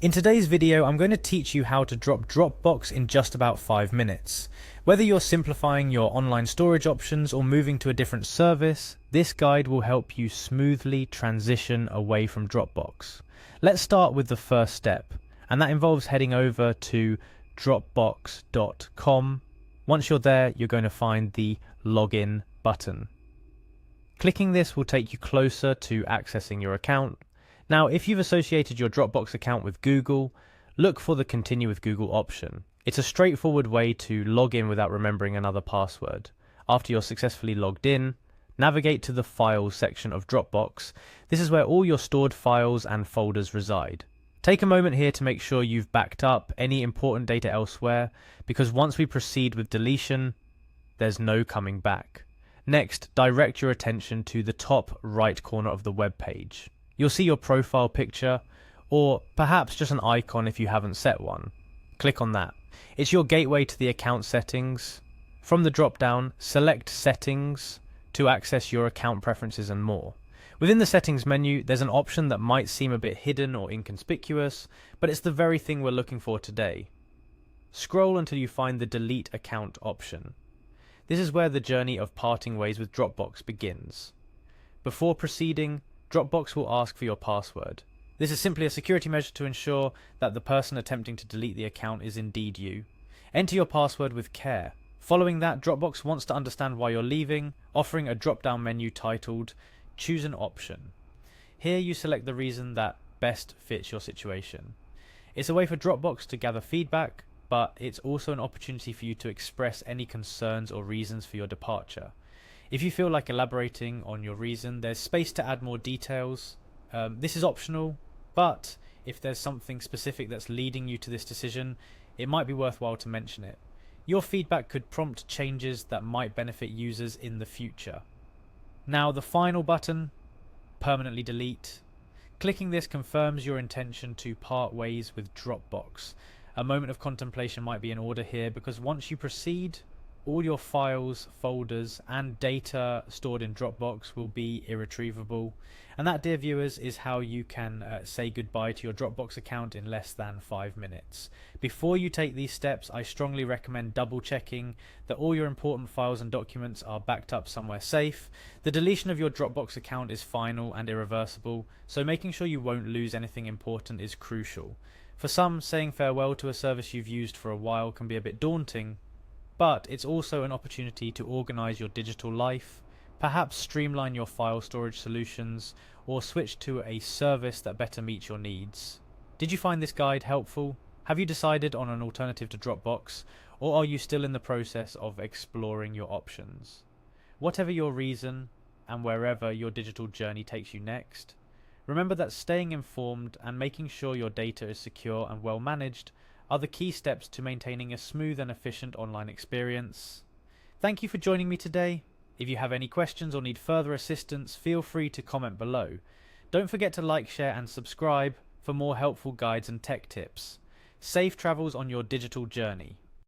In today's video, I'm going to teach you how to drop Dropbox in just about 5 minutes. Whether you're simplifying your online storage options or moving to a different service, this guide will help you smoothly transition away from Dropbox. Let's start with the first step, and that involves heading over to dropbox.com. Once you're there, you're going to find the login button. Clicking this will take you closer to accessing your account. Now, if you've associated your Dropbox account with Google, look for the Continue with Google option. It's a straightforward way to log in without remembering another password. After you're successfully logged in, navigate to the Files section of Dropbox. This is where all your stored files and folders reside. Take a moment here to make sure you've backed up any important data elsewhere, because once we proceed with deletion, there's no coming back. Next, direct your attention to the top right corner of the web page. You'll see your profile picture, or perhaps just an icon if you haven't set one. Click on that. It's your gateway to the account settings. From the drop-down, select Settings to access your account preferences and more. Within the Settings menu, there's an option that might seem a bit hidden or inconspicuous, but it's the very thing we're looking for today. Scroll until you find the Delete Account option. This is where the journey of parting ways with Dropbox begins. Before proceeding, Dropbox will ask for your password. This is simply a security measure to ensure that the person attempting to delete the account is indeed you. Enter your password with care. Following that, Dropbox wants to understand why you're leaving, offering a drop-down menu titled Choose an Option. Here you select the reason that best fits your situation. It's a way for Dropbox to gather feedback, but it's also an opportunity for you to express any concerns or reasons for your departure. If you feel like elaborating on your reason, there's space to add more details. This is optional, but if there's something specific that's leading you to this decision, it might be worthwhile to mention it. Your feedback could prompt changes that might benefit users in the future. Now, the final button, Permanently Delete. Clicking this confirms your intention to part ways with Dropbox. A moment of contemplation might be in order here, because once you proceed, all your files, folders, and data stored in Dropbox will be irretrievable. And that, dear viewers, is how you can say goodbye to your Dropbox account in less than 5 minutes. Before you take these steps, I strongly recommend double checking that all your important files and documents are backed up somewhere safe. The deletion of your Dropbox account is final and irreversible, so making sure you won't lose anything important is crucial. For some, saying farewell to a service you've used for a while can be a bit daunting, but it's also an opportunity to organize your digital life, perhaps streamline your file storage solutions, or switch to a service that better meets your needs. Did you find this guide helpful? Have you decided on an alternative to Dropbox, or are you still in the process of exploring your options? Whatever your reason, and wherever your digital journey takes you next, remember that staying informed and making sure your data is secure and well managed are the key steps to maintaining a smooth and efficient online experience. Thank you for joining me today. If you have any questions or need further assistance, feel free to comment below. Don't forget to like, share and subscribe for more helpful guides and tech tips. Safe travels on your digital journey.